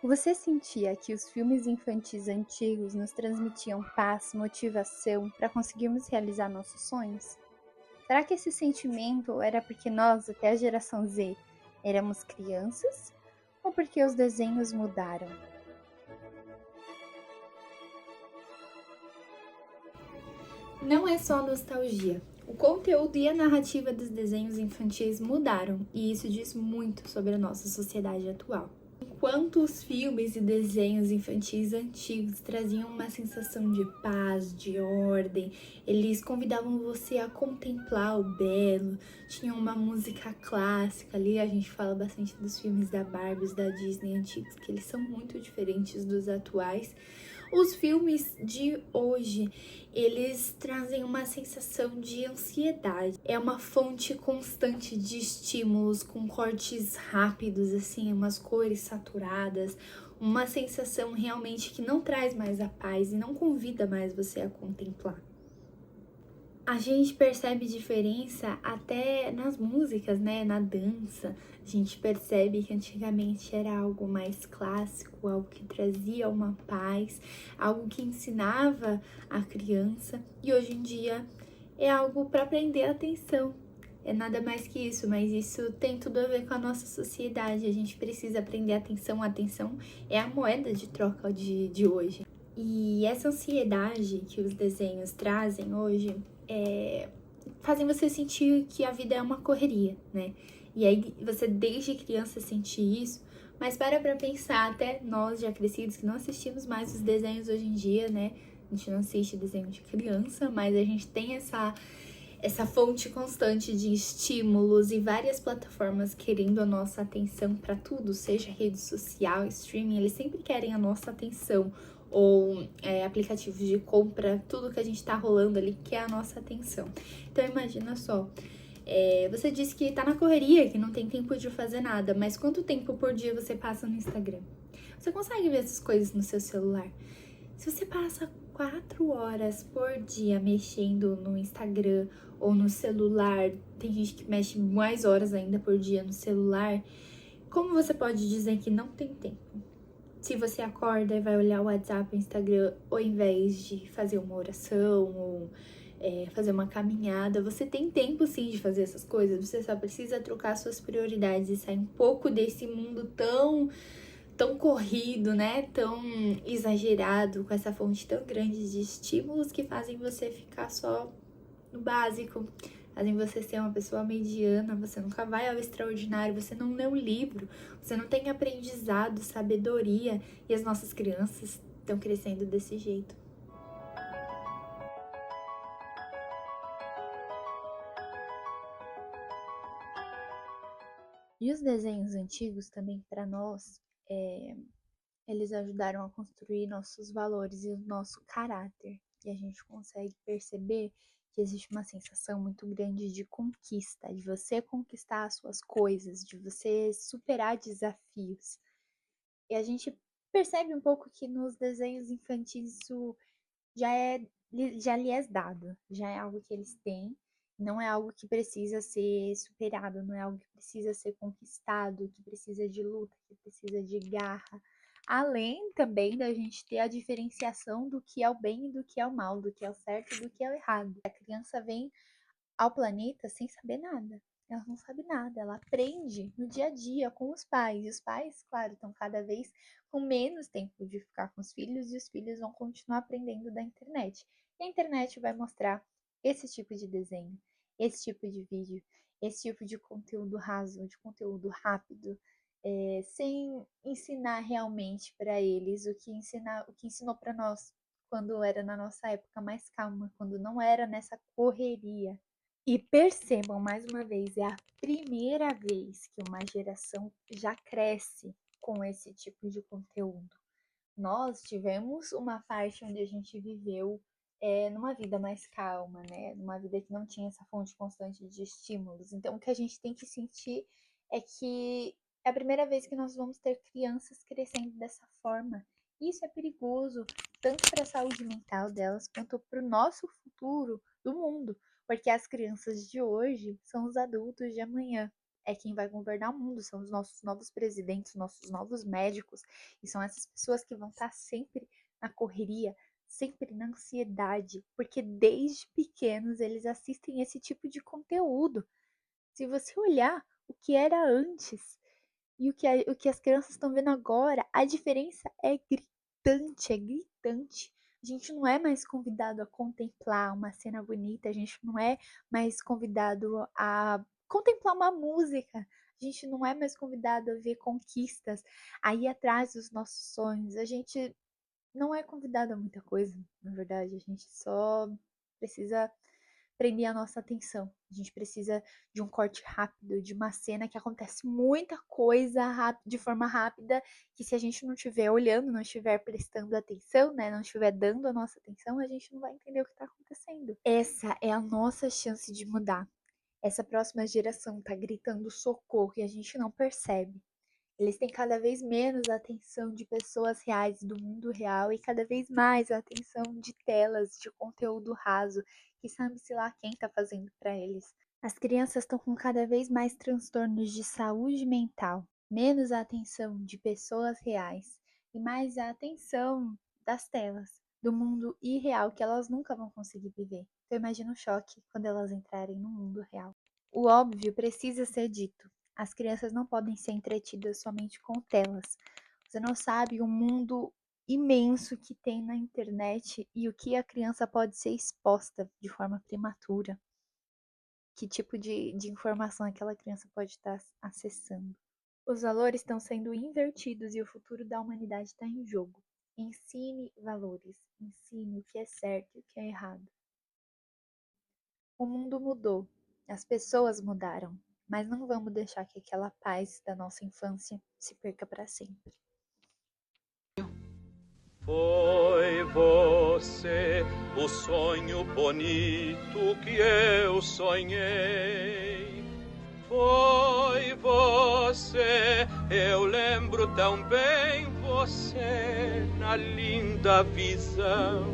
Você sentia que os filmes infantis antigos nos transmitiam paz, motivação para conseguirmos realizar nossos sonhos? Será que esse sentimento era porque nós, até a geração Z, éramos crianças? Ou porque os desenhos mudaram? Não é só nostalgia. O conteúdo e a narrativa dos desenhos infantis mudaram, e isso diz muito sobre a nossa sociedade atual. Enquanto os filmes e desenhos infantis antigos traziam uma sensação de paz, de ordem, eles convidavam você a contemplar o belo, tinham uma música clássica ali, a gente fala bastante dos filmes da Barbie, os da Disney antigos, que eles são muito diferentes dos atuais. Os filmes de hoje, eles trazem uma sensação de ansiedade. É uma fonte constante de estímulos com cortes rápidos, assim, umas cores saturadas, uma sensação realmente que não traz mais a paz e não convida mais você a contemplar. A gente percebe diferença até nas músicas, né? Na dança. A gente percebe que antigamente era algo mais clássico, algo que trazia uma paz, algo que ensinava a criança. E hoje em dia é algo para prender a atenção. É nada mais que isso, mas isso tem tudo a ver com a nossa sociedade. A gente precisa prender a atenção. A atenção é a moeda de troca de hoje. E essa ansiedade que os desenhos trazem hoje fazem você sentir que a vida é uma correria, né? E aí você desde criança sente isso, mas pra pensar, até nós já crescidos que não assistimos mais os desenhos hoje em dia, né? A gente não assiste desenho de criança, mas a gente tem essa fonte constante de estímulos e várias plataformas querendo a nossa atenção para tudo, seja rede social, streaming, eles sempre querem a nossa atenção, ou aplicativos de compra, tudo que a gente tá rolando ali quer a nossa atenção. Então imagina só, você disse que tá na correria, que não tem tempo de fazer nada, mas quanto tempo por dia você passa no Instagram? Você consegue ver essas coisas no seu celular? Se você passa 4 horas por dia mexendo no Instagram ou no celular, tem gente que mexe mais horas ainda por dia no celular, como você pode dizer que não tem tempo? Se você acorda e vai olhar o WhatsApp, o Instagram, ao invés de fazer uma oração ou fazer uma caminhada, você tem tempo sim de fazer essas coisas, você só precisa trocar suas prioridades e sair um pouco desse mundo tão corrido, né? Tão exagerado, com essa fonte tão grande de estímulos que fazem você ficar só no básico, fazem você ser uma pessoa mediana, você nunca vai ao extraordinário, você não lê um livro, você não tem aprendizado, sabedoria, e as nossas crianças estão crescendo desse jeito. E os desenhos antigos também, para nós, eles ajudaram a construir nossos valores e o nosso caráter. E a gente consegue perceber que existe uma sensação muito grande de conquista, de você conquistar as suas coisas, de você superar desafios. E a gente percebe um pouco que nos desenhos infantis isso já lhe é dado, já é algo que eles têm, não é algo que precisa ser superado, não é algo que precisa ser conquistado, que precisa de luta, que precisa de garra. Além também da gente ter a diferenciação do que é o bem e do que é o mal, do que é o certo e do que é o errado. A criança vem ao planeta sem saber nada. Ela não sabe nada, ela aprende no dia a dia com os pais. E os pais, claro, estão cada vez com menos tempo de ficar com os filhos e os filhos vão continuar aprendendo da internet. E a internet vai mostrar esse tipo de desenho, esse tipo de vídeo, esse tipo de conteúdo raso, de conteúdo rápido, sem ensinar realmente para eles o que ensinou para nós quando era na nossa época mais calma, quando não era nessa correria. E percebam mais uma vez, é a primeira vez que uma geração já cresce com esse tipo de conteúdo. Nós tivemos uma parte onde a gente viveu numa vida mais calma, né? Numa vida que não tinha essa fonte constante de estímulos. Então, o que a gente tem que sentir é que é a primeira vez que nós vamos ter crianças crescendo dessa forma. E isso é perigoso, tanto para a saúde mental delas, quanto para o nosso futuro do mundo, porque as crianças de hoje são os adultos de amanhã. é quem vai governar o mundo, são os nossos novos presidentes, nossos novos médicos, e são essas pessoas que vão estar sempre na correria, sempre na ansiedade, porque desde pequenos eles assistem esse tipo de conteúdo. Se você olhar o que era antes e o que as crianças estão vendo agora, a diferença é gritante, é gritante. A gente não é mais convidado a contemplar uma cena bonita, a gente não é mais convidado a contemplar uma música, a gente não é mais convidado a ver conquistas, a ir atrás dos nossos sonhos, a gente não é convidado a muita coisa, na verdade, a gente só precisa prender a nossa atenção. A gente precisa de um corte rápido, de uma cena que acontece muita coisa de forma rápida, que se a gente não estiver olhando, não estiver prestando atenção, né, não estiver dando a nossa atenção, a gente não vai entender o que está acontecendo. Essa é a nossa chance de mudar. Essa próxima geração tá gritando socorro e a gente não percebe. Eles têm cada vez menos a atenção de pessoas reais do mundo real e cada vez mais a atenção de telas, de conteúdo raso, que sabe-se lá quem está fazendo para eles. As crianças estão com cada vez mais transtornos de saúde mental, menos a atenção de pessoas reais e mais a atenção das telas, do mundo irreal que elas nunca vão conseguir viver. Então imagina o choque quando elas entrarem no mundo real. O óbvio precisa ser dito. As crianças não podem ser entretidas somente com telas. Você não sabe o mundo imenso que tem na internet e o que a criança pode ser exposta de forma prematura. Que tipo de informação aquela criança pode estar acessando. Os valores estão sendo invertidos e o futuro da humanidade está em jogo. Ensine valores, ensine o que é certo e o que é errado. O mundo mudou, as pessoas mudaram, mas não vamos deixar que aquela paz da nossa infância se perca para sempre. Foi você o sonho bonito que eu sonhei. Foi você, eu lembro tão bem você na linda visão.